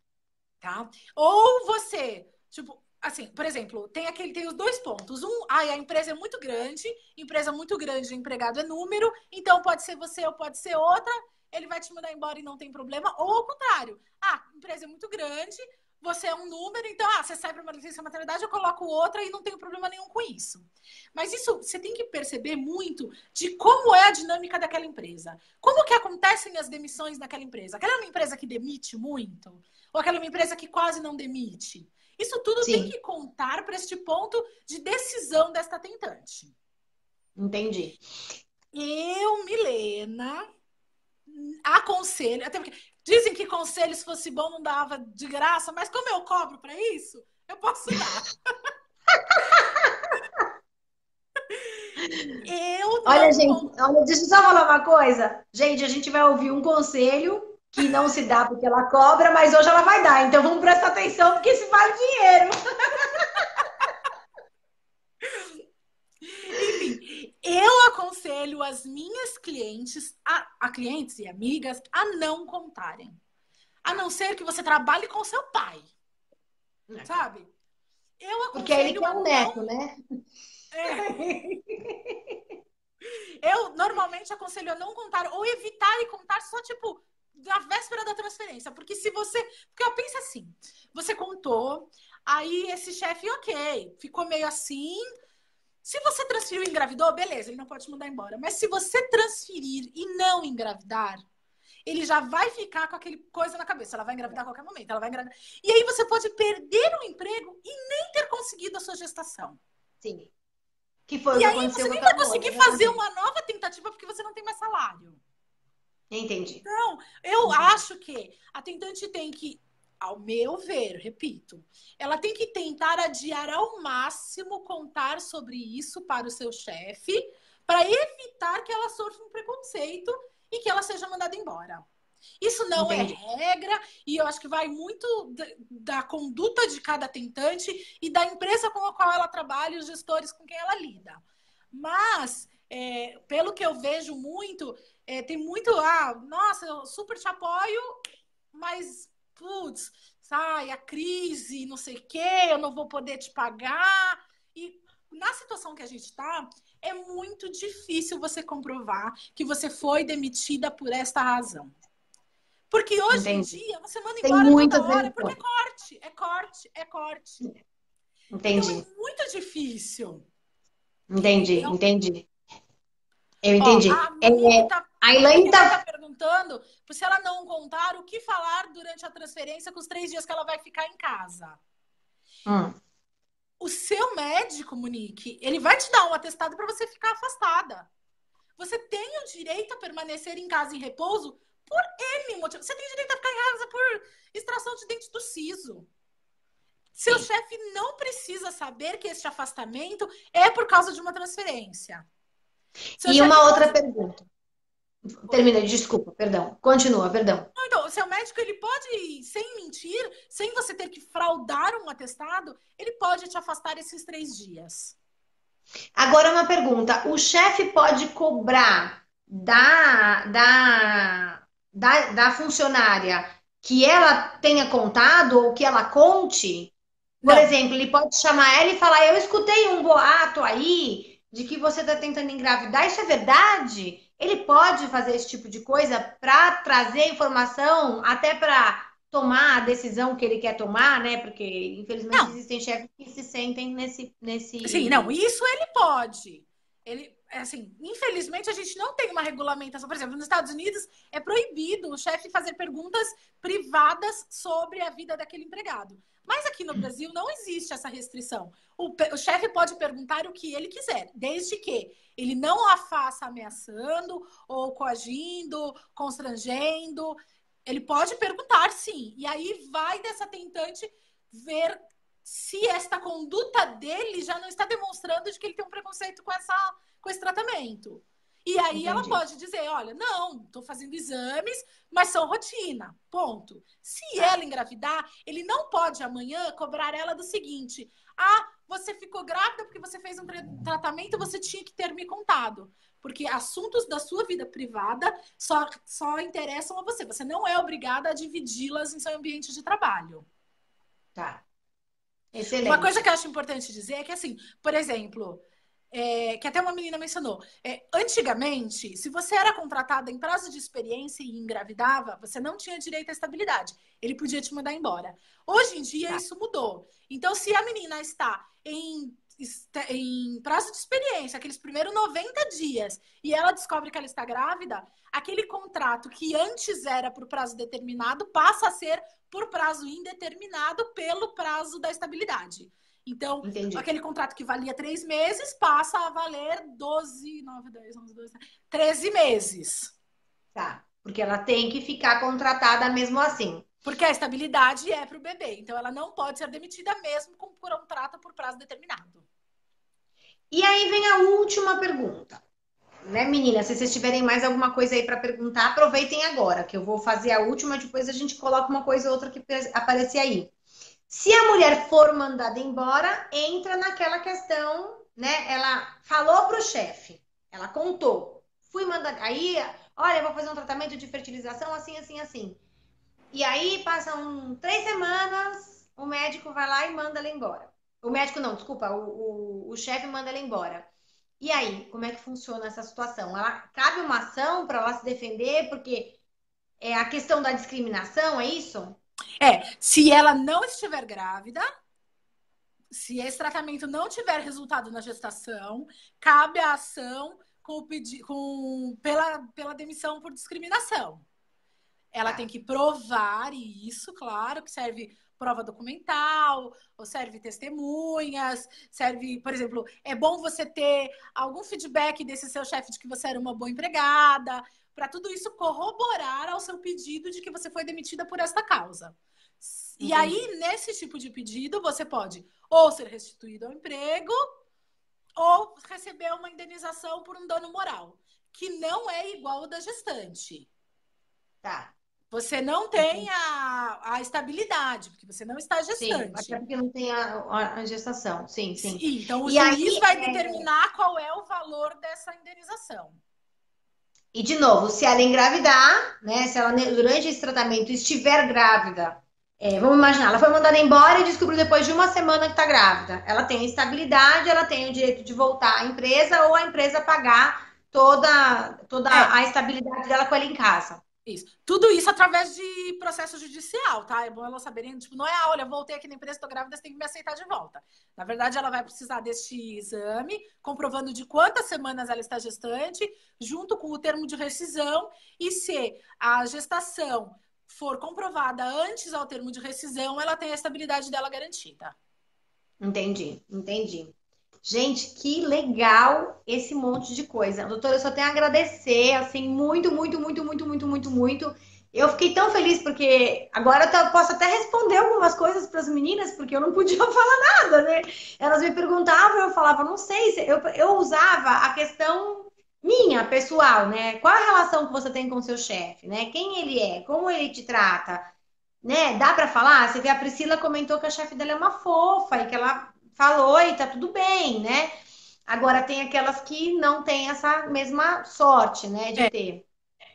Ou você, tipo, assim, por exemplo, tem os dois pontos. A empresa é muito grande, o empregado é número, então pode ser você ou pode ser outra, ele vai te mandar embora e não tem problema. Ou ao contrário, a empresa é muito grande, você é um número, então, você sai para uma licença maternidade, eu coloco outra e não tenho problema nenhum com isso. Mas isso, você tem que perceber muito de como é a dinâmica daquela empresa. Como que acontecem as demissões naquela empresa? Aquela é uma empresa que demite muito? Ou aquela é uma empresa que quase não demite? Isso tudo tem que contar para este ponto de decisão desta tentante. Entendi. Eu, Milena, aconselho, até porque dizem que conselho, se fosse bom, não dava de graça, mas como eu cobro para isso, eu posso dar. Olha, gente, deixa eu só falar uma coisa. Gente, a gente vai ouvir um conselho que não se dá porque ela cobra, mas hoje ela vai dar. Então vamos prestar atenção porque isso vale dinheiro. Enfim, eu aconselho as minhas clientes, a clientes e amigas, a não contarem. A não ser que você trabalhe com seu pai. Sabe? Eu aconselho... Porque ele quer um neto, né? Eu normalmente aconselho a não contar ou evitar e contar só, tipo, na véspera da transferência. Porque se você... Porque eu penso assim, você contou, aí esse chefe, ficou meio assim... Se você transferiu e engravidou, beleza, ele não pode te mandar embora. Mas se você transferir e não engravidar, ele já vai ficar com aquele coisa na cabeça. Ela vai engravidar a qualquer momento. Ela vai engravidar. E aí você pode perder o emprego e nem ter conseguido a sua gestação. Sim. Que foi o que aconteceu. E aí você nem vai conseguir fazer uma nova tentativa porque você não tem mais salário. Entendi. Então, eu acho que a tentante tem que, ao meu ver, repito, ela tem que tentar adiar ao máximo contar sobre isso para o seu chefe, para evitar que ela sofra um preconceito e que ela seja mandada embora. Isso não é regra, e eu acho que vai muito da conduta de cada tentante e da empresa com a qual ela trabalha e os gestores com quem ela lida. Mas, pelo que eu vejo muito, tem muito, nossa, eu super te apoio, mas, putz, sai a crise, não sei o quê, eu não vou poder te pagar. E na situação que a gente está, é muito difícil você comprovar que você foi demitida por esta razão. Porque hoje em dia, você manda embora toda hora, porque é corte. Entendi. Então, é muito difícil. Entendi. Eu entendi. A Elaine tá perguntando se ela não contar o que falar durante a transferência com os 3 dias que ela vai ficar em casa. O seu médico, Monique, ele vai te dar um atestado para você ficar afastada. Você tem o direito a permanecer em casa em repouso por N motivo. Você tem direito a ficar em casa por extração de dente do siso. Seu chefe não precisa saber que este afastamento é por causa de uma transferência. E uma outra pergunta. Termina, desculpa, perdão. Continua, perdão. Então, o seu médico, ele pode, sem mentir, sem você ter que fraudar um atestado, ele pode te afastar esses 3 dias. Agora uma pergunta. O chefe pode cobrar da funcionária que ela tenha contado ou que ela conte? Por exemplo, ele pode chamar ela e falar: eu escutei um boato aí de que você está tentando engravidar, isso é verdade? ele pode fazer esse tipo de coisa para trazer informação, até para tomar a decisão que ele quer tomar, né? Porque, infelizmente, Não, existem chefes que se sentem sim, não, nesse... isso ele pode. Ele, assim, infelizmente a gente não tem uma regulamentação. Por exemplo, nos Estados Unidos é proibido o chefe fazer perguntas privadas sobre a vida daquele empregado. Mas aqui no Brasil não existe essa restrição. O chefe pode perguntar o que ele quiser, desde que ele não a faça ameaçando ou coagindo, constrangendo. Ele pode perguntar, sim. E aí vai dessa tentante ver se esta conduta dele já não está demonstrando de que ele tem um preconceito com esse tratamento. E aí ela Entendi. pode dizer, olha, não, estou fazendo exames, mas são rotina, ponto. Se ela engravidar, ele não pode amanhã cobrar ela do seguinte, você ficou grávida porque você fez um tratamento, você tinha que ter me contado. Porque assuntos da sua vida privada só interessam a você. Você não é obrigada a dividi-las em seu ambiente de trabalho. Tá. Uma coisa Excelente. que eu acho importante dizer é que, assim, por exemplo, que até uma menina mencionou, antigamente, se você era contratada em prazo de experiência e engravidava, você não tinha direito à estabilidade. Ele podia te mandar embora. Hoje em dia, Tá. isso mudou. Então, se a menina está em prazo de experiência, aqueles primeiros 90 dias, e ela descobre que ela está grávida, aquele contrato que antes era por prazo determinado passa a ser por prazo indeterminado pelo prazo da estabilidade. Então, Entendi. aquele contrato que valia 3 meses passa a valer 12, 9, 10, 11, 12, 13 meses. Tá. Porque ela tem que ficar contratada mesmo assim. Porque a estabilidade é para o bebê. Então, ela não pode ser demitida mesmo com contrato por prazo determinado. E aí vem a última pergunta. Né, meninas? Se vocês tiverem mais alguma coisa aí para perguntar, aproveitem agora, que eu vou fazer a última, depois a gente coloca uma coisa ou outra que aparecer aí. Se a mulher for mandada embora, entra naquela questão, né? Ela falou pro chefe, ela contou. Fui mandada. Aí, olha, eu vou fazer um tratamento de fertilização assim, assim, assim. E aí passam 3 semanas, o médico vai lá e manda ela embora. O médico não, desculpa, o chefe manda ela embora. E aí, como é que funciona essa situação? Cabe uma ação para ela se defender, porque é a questão da discriminação, é isso? Se ela não estiver grávida, se esse tratamento não tiver resultado na gestação, cabe a ação pela demissão por discriminação. Ela tem que provar isso, claro, que serve prova documental, ou serve testemunhas, serve, por exemplo, é bom você ter algum feedback desse seu chefe de que você era uma boa empregada, para tudo isso corroborar ao seu pedido de que você foi demitida por esta causa. E aí, nesse tipo de pedido, você pode ou ser restituído ao emprego ou receber uma indenização por um dano moral, que não é igual ao da gestante. Tá. Você não tem a estabilidade, porque você não está gestante. Sim, até porque não tem a gestação. Sim, sim. Sim, então o E juiz aí, vai determinar qual é o valor dessa indenização. e de novo, se ela engravidar, né? Se ela durante esse tratamento estiver grávida, vamos imaginar, ela foi mandada embora e descobriu depois de uma semana que está grávida. Ela tem estabilidade, ela tem o direito de voltar à empresa ou a empresa pagar toda a estabilidade dela com ela em casa. Isso. Tudo isso através de processo judicial, tá? É bom ela saberem, tipo, não é, olha, voltei aqui na empresa, estou grávida, você tem que me aceitar de volta. Na verdade, ela vai precisar deste exame, comprovando de quantas semanas ela está gestante, junto com o termo de rescisão, e se a gestação for comprovada antes ao termo de rescisão, ela tem a estabilidade dela garantida. Entendi. Gente, que legal esse monte de coisa. Doutora, eu só tenho a agradecer, assim, muito, muito, muito, muito, muito, muito, muito. Eu fiquei tão feliz porque agora eu posso até responder algumas coisas para as meninas, porque eu não podia falar nada, né? Elas me perguntavam, eu falava, não sei, eu usava a questão minha, pessoal, né? Qual a relação que você tem com o seu chefe, né? Quem ele é, como ele te trata, né? Dá para falar? Você vê, a Priscila comentou que a chefe dela é uma fofa e que ela falou e tá tudo bem, né? Agora tem aquelas que não têm essa mesma sorte, né, de ter.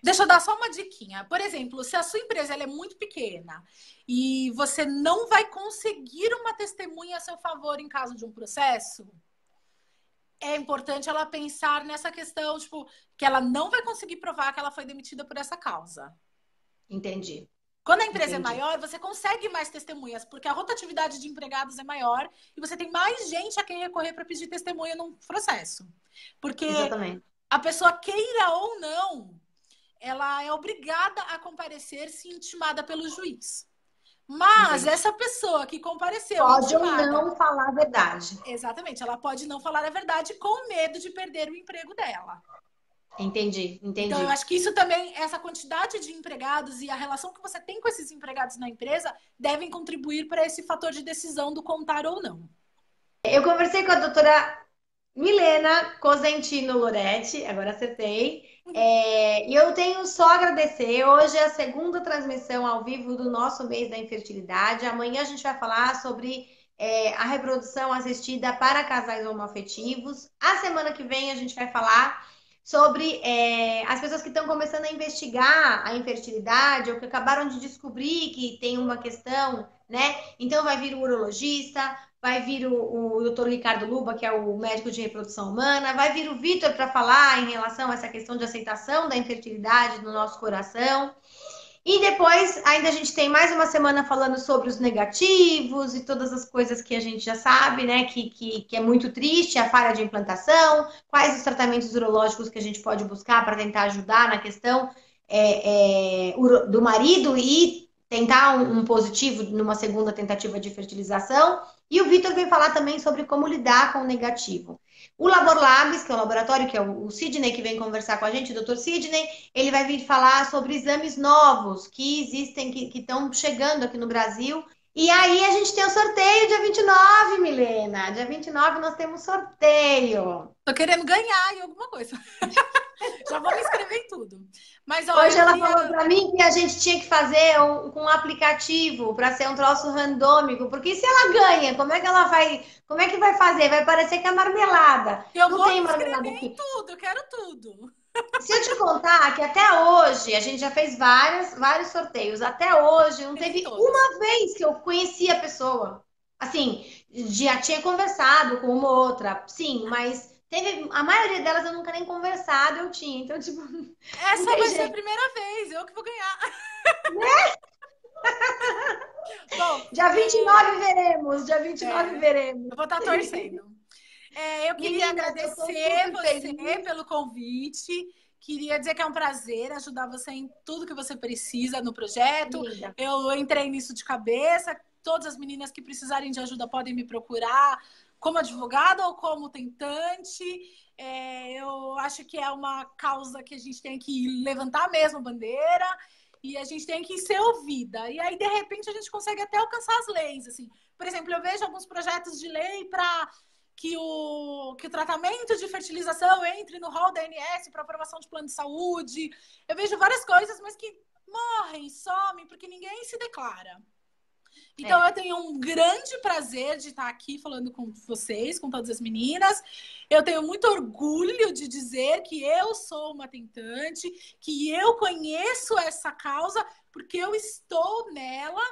Deixa eu dar só uma diquinha. Por exemplo, se a sua empresa ela é muito pequena e você não vai conseguir uma testemunha a seu favor em caso de um processo, é importante ela pensar nessa questão, tipo, que ela não vai conseguir provar que ela foi demitida por essa causa. Entendi. Quando a empresa é Entendi. maior, você consegue mais testemunhas, porque a rotatividade de empregados é maior e você tem mais gente a quem recorrer para pedir testemunha num processo. Porque Exatamente. a pessoa, queira ou não, ela é obrigada a comparecer se intimada pelo juiz. Mas Entendi. essa pessoa que compareceu Pode ou intimada, não falar a verdade. exatamente, ela pode não falar a verdade com medo de perder o emprego dela. Entendi, Então, eu entendi. acho que isso também, essa quantidade de empregados e a relação que você tem com esses empregados na empresa devem contribuir para esse fator de decisão do contar ou não. Eu conversei com a doutora Milena Cosentino Loretti, agora acertei. E eu tenho só a agradecer. Hoje é a segunda transmissão ao vivo do nosso mês da infertilidade. Amanhã a gente vai falar sobre a reprodução assistida para casais homoafetivos. A semana que vem a gente vai falar sobre as pessoas que estão começando a investigar a infertilidade ou que acabaram de descobrir que tem uma questão, né? Então vai vir o urologista, vai vir o doutor Ricardo Luba, que é o médico de reprodução humana, vai vir o Vitor para falar em relação a essa questão de aceitação da infertilidade no nosso coração. E depois, ainda a gente tem mais uma semana falando sobre os negativos e todas as coisas que a gente já sabe, né? Que é muito triste, a falha de implantação, quais os tratamentos urológicos que a gente pode buscar para tentar ajudar na questão do marido e tentar um positivo numa segunda tentativa de fertilização. E o Vitor vem falar também sobre como lidar com o negativo. O Labor Labs, que é o laboratório, que é o Sidney que vem conversar com a gente, o Dr. Sidney, ele vai vir falar sobre exames novos que existem, que estão chegando aqui no Brasil. E aí a gente tem o sorteio dia 29, Milena. Dia 29 nós temos sorteio. Tô querendo ganhar em alguma coisa. Já vou me inscrever em tudo. Mas, ó, hoje ela falou para mim que a gente tinha que fazer um aplicativo para ser um troço randômico, porque se ela ganha, como é que ela vai, como é que vai fazer? Vai parecer que é marmelada. Eu não vou tem me marmelada inscrever aqui. em tudo, eu quero tudo. Se eu te contar que até hoje a gente já fez vários sorteios, até hoje não teve uma vez que eu conheci a pessoa. Assim, já tinha conversado com uma ou outra, sim, mas teve a maioria delas eu nunca nem conversado, eu tinha. Então, tipo, essa vai ser a primeira vez, eu que vou ganhar. Né? Bom, dia 29 veremos, dia 29 veremos. Eu vou estar torcendo. Eu queria agradecer você pelo convite. Queria dizer que é um prazer ajudar você em tudo que você precisa no projeto. Linda. Eu entrei nisso de cabeça. Todas as meninas que precisarem de ajuda podem me procurar como advogada ou como tentante. Eu acho que é uma causa que a gente tem que levantar mesmo bandeira e a gente tem que ser ouvida. E aí, de repente, a gente consegue até alcançar as leis. Assim. Por exemplo, eu vejo alguns projetos de lei para que o tratamento de fertilização entre no rol da ANS para aprovação de plano de saúde. Eu vejo várias coisas, mas que morrem, somem, porque ninguém se declara. Então, eu tenho um grande prazer de estar aqui falando com vocês, com todas as meninas. Eu tenho muito orgulho de dizer que eu sou uma tentante, que eu conheço essa causa, porque eu estou nela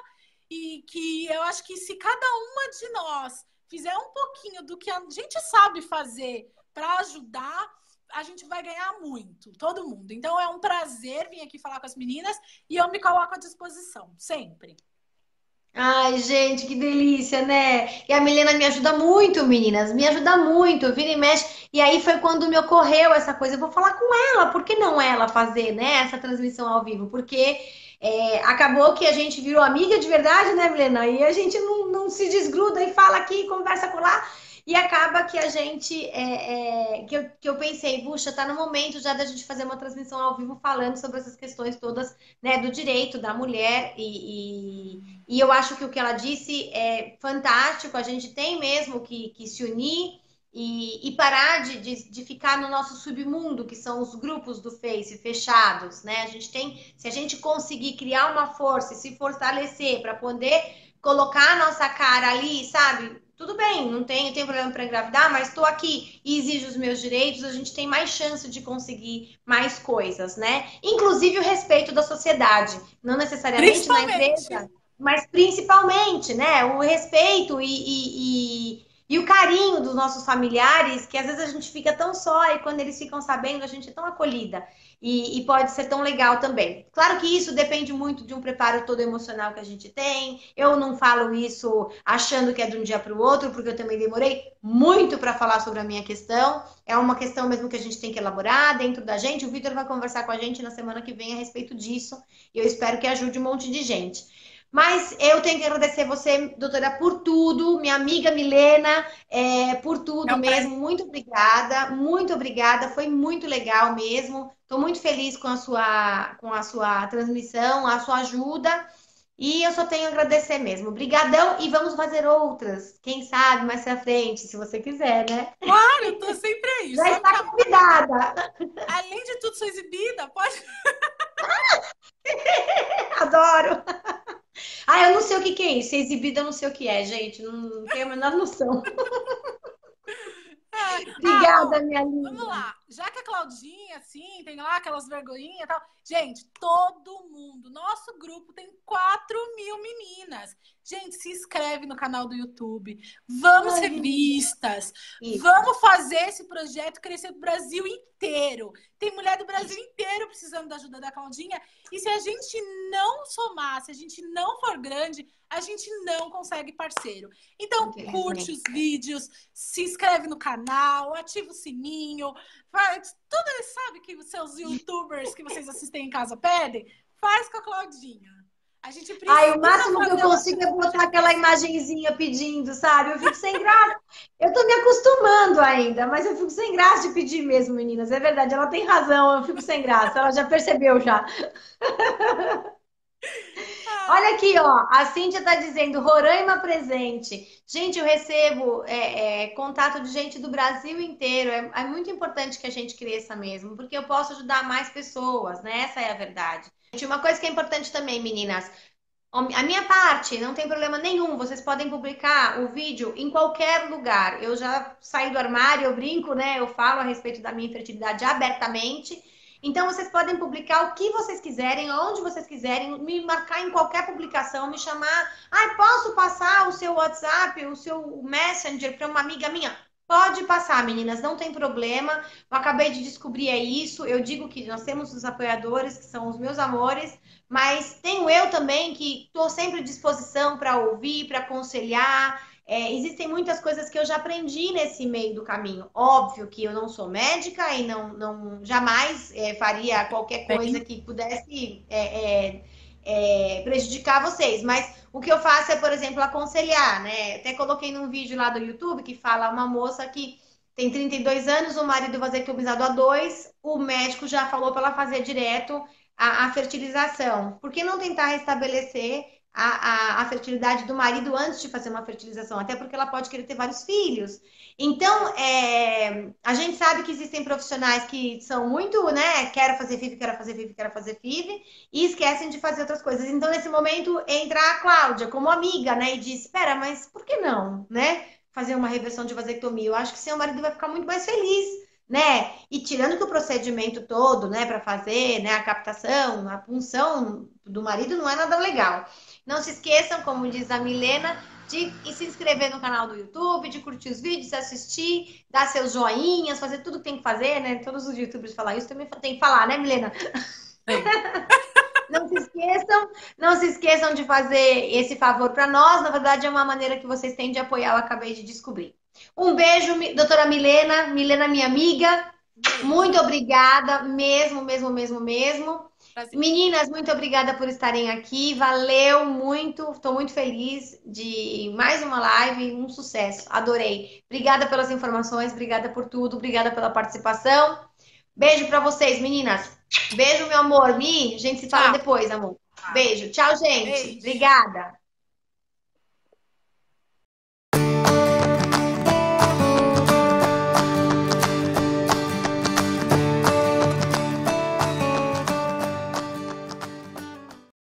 e que eu acho que se cada uma de nós fizer um pouquinho do que a gente sabe fazer para ajudar, a gente vai ganhar muito, todo mundo. Então, é um prazer vir aqui falar com as meninas e eu me coloco à disposição, sempre. Ai, gente, que delícia, né? E a Milena me ajuda muito, meninas, me ajuda muito, vira e mexe. E aí foi quando me ocorreu essa coisa, eu vou falar com ela, por que não ela fazer, né, essa transmissão ao vivo? Porque acabou que a gente virou amiga de verdade, né, Milena? E a gente não se desgruda e fala aqui, conversa com lá. E acaba que a gente, que eu pensei, puxa, tá no momento já da gente fazer uma transmissão ao vivo falando sobre essas questões todas, né, do direito da mulher e eu acho que o que ela disse é fantástico, a gente tem mesmo que se unir e parar de ficar no nosso submundo, que são os grupos do Face fechados, né, se a gente conseguir criar uma força e se fortalecer para poder colocar a nossa cara ali, sabe? Tudo bem, não tenho problema para engravidar, mas estou aqui e exijo os meus direitos, a gente tem mais chance de conseguir mais coisas, né? Inclusive o respeito da sociedade, não necessariamente na empresa, mas principalmente, né? O respeito e E o carinho dos nossos familiares, que às vezes a gente fica tão só e quando eles ficam sabendo, a gente é tão acolhida. E pode ser tão legal também. Claro que isso depende muito de um preparo todo emocional que a gente tem. Eu não falo isso achando que é de um dia para o outro, porque eu também demorei muito para falar sobre a minha questão. É uma questão mesmo que a gente tem que elaborar dentro da gente. O Vitor vai conversar com a gente na semana que vem a respeito disso. E eu espero que ajude um monte de gente. Mas eu tenho que agradecer você, doutora, por tudo, minha amiga Milena, por É tudo um prazer. mesmo. Muito obrigada, foi muito legal mesmo. Estou muito feliz com a sua transmissão, a sua ajuda. E eu só tenho a agradecer mesmo. Obrigadão e vamos fazer outras. Quem sabe mais pra frente, se você quiser, né? Claro, eu tô sempre aí. Já Só me está chamar. convidada. Além de tudo, sou exibida. Pode. Adoro. Ah, eu não sei o que que é isso. Exibida, eu não sei o que é, gente. Não tenho a menor noção. Ó, Obrigada, minha vamos linda. lá. Já que a Claudinha, assim, tem lá aquelas vergonhinhas e tal. Gente, todo mundo, nosso grupo tem 4.000 meninas. Gente, se inscreve no canal do YouTube. Vamos Ai, ser vistas. isso. Vamos fazer esse projeto crescer pro Brasil inteiro. Tem mulher do Brasil inteiro precisando da ajuda da Claudinha. E se a gente não somar, se a gente não for grande, a gente não consegue parceiro. Então, curte Infelizmente. os vídeos, se inscreve no canal, ativa o sininho, faz tudo, sabe, que os seus youtubers que vocês assistem em casa pedem, faz com a Claudinha. A gente Ai, precisa o máximo que eu fazer consigo é botar aquela imagenzinha pedindo, sabe? Eu fico sem graça. Eu tô me acostumando ainda, mas eu fico sem graça de pedir mesmo, meninas. É verdade, ela tem razão, eu fico sem graça. Ela já percebeu já. Olha aqui, ó. A Cíntia tá dizendo Roraima presente. Gente, eu recebo contato de gente do Brasil inteiro. É muito importante que a gente cresça mesmo, porque eu posso ajudar mais pessoas, né? Essa é a verdade. Gente, uma coisa que é importante também, meninas. A minha parte, não tem problema nenhum. Vocês podem publicar o vídeo em qualquer lugar. Eu já saí do armário, eu brinco, né? Eu falo a respeito da minha infertilidade abertamente. Então, vocês podem publicar o que vocês quiserem, onde vocês quiserem, me marcar em qualquer publicação, me chamar. Ah, posso passar o seu WhatsApp, o seu Messenger para uma amiga minha? Pode passar, meninas, não tem problema. Eu acabei de descobrir isso. Eu digo que nós temos os apoiadores, que são os meus amores, mas tenho eu também que estou sempre à disposição para ouvir, para aconselhar. Existem muitas coisas que eu já aprendi nesse meio do caminho. Óbvio que eu não sou médica e não jamais faria qualquer coisa bem. que pudesse prejudicar vocês. Mas o que eu faço é, por exemplo, aconselhar, né? Até coloquei num vídeo lá do YouTube que fala uma moça que tem 32 anos, o marido vasectomizado há 2, o médico já falou para ela fazer direto a fertilização. Por que não tentar restabelecer a fertilidade do marido antes de fazer uma fertilização? Até porque ela pode querer ter vários filhos. Então, a gente sabe que existem profissionais que são muito, né? Quero fazer FIV, quero fazer FIV, quero fazer FIV, e esquecem de fazer outras coisas. Então, nesse momento, entra a Cláudia como amiga, né? E diz: espera, mas por que não, né? Fazer uma reversão de vasectomia. Eu acho que seu marido vai ficar muito mais feliz, né? E tirando que o procedimento todo, né, para fazer, né, a captação, a punção do marido não é nada legal. Não se esqueçam, como diz a Milena, de se inscrever no canal do YouTube, de curtir os vídeos, assistir, dar seus joinhas, fazer tudo que tem que fazer, né? Todos os YouTubers falam isso, também tem que falar, né, Milena? Sim. Não se esqueçam de fazer esse favor para nós. Na verdade, é uma maneira que vocês têm de apoiar, eu acabei de descobrir. Um beijo, doutora Milena. Milena, minha amiga. Beijo. Muito obrigada, mesmo, mesmo, mesmo, mesmo. Prazer. Meninas, muito obrigada por estarem aqui. Valeu muito. Estou muito feliz de mais uma live. Um sucesso. Adorei. Obrigada pelas informações, obrigada por tudo, obrigada pela participação. Beijo para vocês, meninas. Beijo, meu amor. Mi, a gente se fala Tchau. depois, amor. Beijo. Tchau, gente. Beijo. Obrigada.